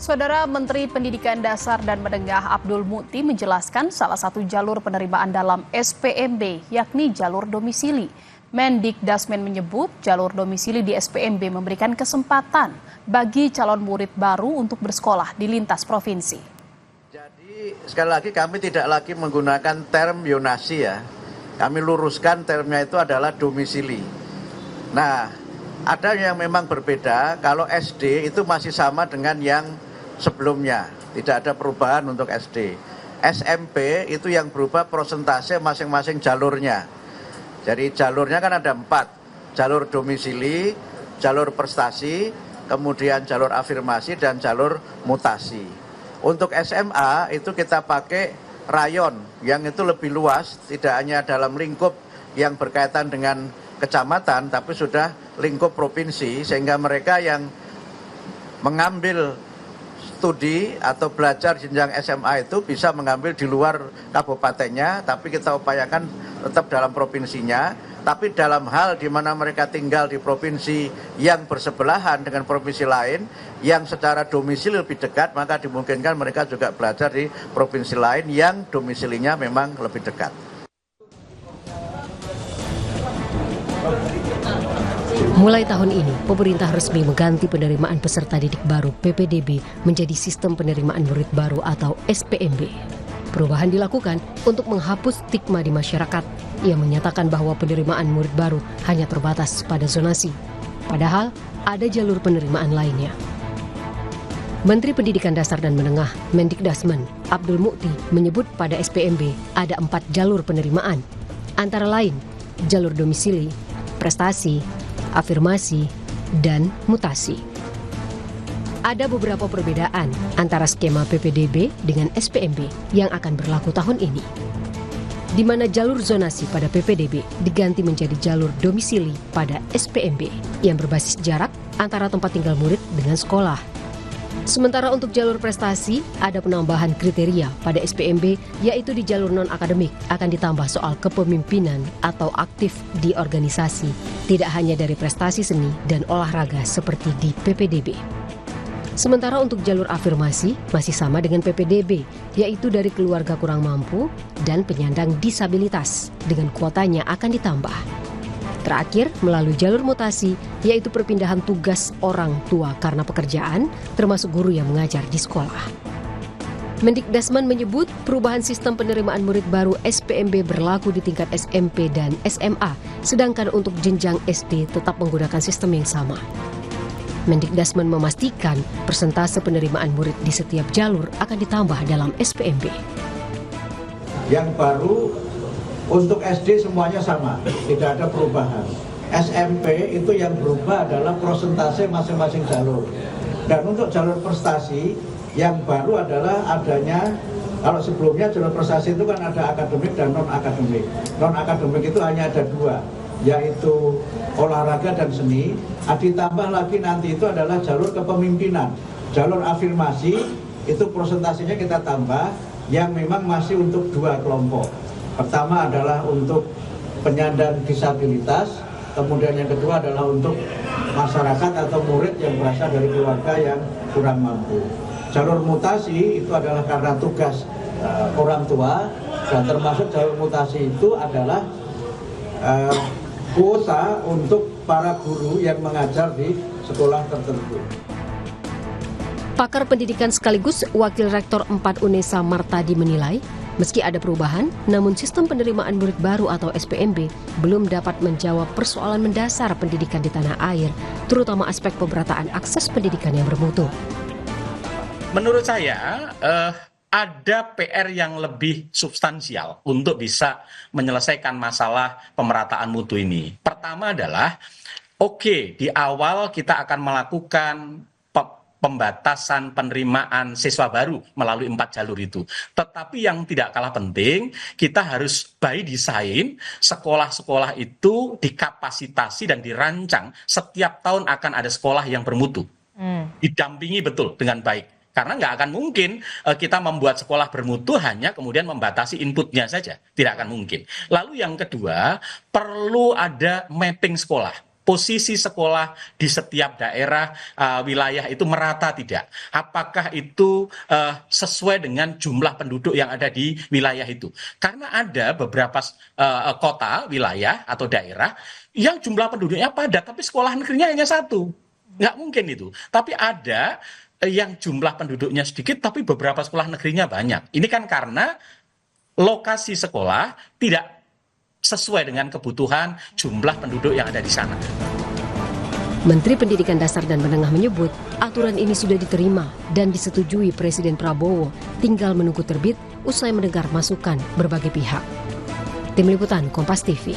Saudara Menteri Pendidikan Dasar dan Menengah Abdul Mukti menjelaskan salah satu jalur penerimaan dalam SPMB yakni jalur domisili. Mendikdasmen menyebut jalur domisili di SPMB memberikan kesempatan bagi calon murid baru untuk bersekolah di lintas provinsi. Jadi sekali lagi kami tidak lagi menggunakan term yonasi ya. Kami luruskan termnya itu adalah domisili. Nah, ada yang memang berbeda, kalau SD itu masih sama dengan yang sebelumnya, tidak ada perubahan untuk SD. SMP itu yang berubah persentase masing-masing jalurnya. Jadi jalurnya kan ada 4, jalur domisili, jalur prestasi, kemudian jalur afirmasi, dan jalur mutasi. Untuk SMA itu kita pakai rayon yang itu lebih luas, tidak hanya dalam lingkup yang berkaitan dengan kecamatan, tapi sudah lingkup provinsi, sehingga mereka yang mengambil studi atau belajar jenjang SMA itu bisa mengambil di luar kabupatennya, tapi kita upayakan tetap dalam provinsinya. Tapi dalam hal di mana mereka tinggal di provinsi yang bersebelahan dengan provinsi lain, yang secara domisili lebih dekat, maka dimungkinkan mereka juga belajar di provinsi lain yang domisilinya memang lebih dekat. Mulai tahun ini, pemerintah resmi mengganti penerimaan peserta didik baru (PPDB) menjadi sistem penerimaan murid baru atau SPMB. Perubahan dilakukan untuk menghapus stigma di masyarakat yang menyatakan bahwa penerimaan murid baru hanya terbatas pada zonasi. Padahal ada jalur penerimaan lainnya. Menteri Pendidikan Dasar dan Menengah, Mendikdasmen, Abdul Mukti menyebut pada SPMB ada 4 jalur penerimaan, antara lain jalur domisili, prestasi, afirmasi, dan mutasi. Ada beberapa perbedaan antara skema PPDB dengan SPMB yang akan berlaku tahun ini, di mana jalur zonasi pada PPDB diganti menjadi jalur domisili pada SPMB yang berbasis jarak antara tempat tinggal murid dengan sekolah. Sementara untuk jalur prestasi, ada penambahan kriteria pada SPMB, yaitu di jalur non-akademik akan ditambah soal kepemimpinan atau aktif di organisasi, tidak hanya dari prestasi seni dan olahraga seperti di PPDB. Sementara untuk jalur afirmasi masih sama dengan PPDB, yaitu dari keluarga kurang mampu dan penyandang disabilitas, dengan kuotanya akan ditambah. Terakhir, melalui jalur mutasi, yaitu perpindahan tugas orang tua karena pekerjaan, termasuk guru yang mengajar di sekolah. Mendikdasmen menyebut perubahan sistem penerimaan murid baru SPMB berlaku di tingkat SMP dan SMA, sedangkan untuk jenjang SD tetap menggunakan sistem yang sama. Mendikdasmen memastikan persentase penerimaan murid di setiap jalur akan ditambah dalam SPMB. Yang baru untuk SD semuanya sama, tidak ada perubahan. SMP itu yang berubah adalah persentase masing-masing jalur. Dan untuk jalur prestasi yang baru adalah adanya, kalau sebelumnya jalur prestasi itu kan ada akademik dan non-akademik. Non-akademik itu hanya ada 2, yaitu olahraga dan seni. Ditambah lagi nanti itu adalah jalur kepemimpinan. Jalur afirmasi itu persentasenya kita tambah, yang memang masih untuk 2 kelompok. Pertama adalah untuk penyandang disabilitas, kemudian yang kedua adalah untuk masyarakat atau murid yang berasal dari keluarga yang kurang mampu. Jalur mutasi itu adalah karena tugas orang tua, dan termasuk jalur mutasi itu adalah kuota untuk para guru yang mengajar di sekolah tertentu. Pakar pendidikan sekaligus Wakil Rektor 4 UNESA Martadi menilai, meski ada perubahan, namun sistem penerimaan murid baru atau SPMB belum dapat menjawab persoalan mendasar pendidikan di tanah air, terutama aspek pemerataan akses pendidikan yang bermutu. Menurut saya, ada PR yang lebih substansial untuk bisa menyelesaikan masalah pemerataan mutu ini. Pertama adalah, di awal kita akan melakukan pembatasan penerimaan siswa baru melalui 4 jalur itu. Tetapi yang tidak kalah penting, kita harus by design sekolah-sekolah itu dikapasitasi dan dirancang setiap tahun akan ada sekolah yang bermutu. Didampingi betul dengan baik. Karena nggak akan mungkin kita membuat sekolah bermutu hanya kemudian membatasi inputnya saja. Tidak akan mungkin. Lalu yang kedua, perlu ada mapping sekolah. posisi sekolah di setiap daerah wilayah itu merata tidak? Apakah itu sesuai dengan jumlah penduduk yang ada di wilayah itu? Karena ada beberapa kota, wilayah atau daerah yang jumlah penduduknya padat, tapi sekolah negerinya hanya satu. Nggak mungkin itu. Tapi ada yang jumlah penduduknya sedikit, tapi beberapa sekolah negerinya banyak. Ini kan karena lokasi sekolah tidak sesuai dengan kebutuhan jumlah penduduk yang ada di sana. Menteri Pendidikan Dasar dan Menengah menyebut aturan ini sudah diterima dan disetujui Presiden Prabowo, tinggal menunggu terbit usai mendengar masukan berbagai pihak. Tim Liputan Kompas TV.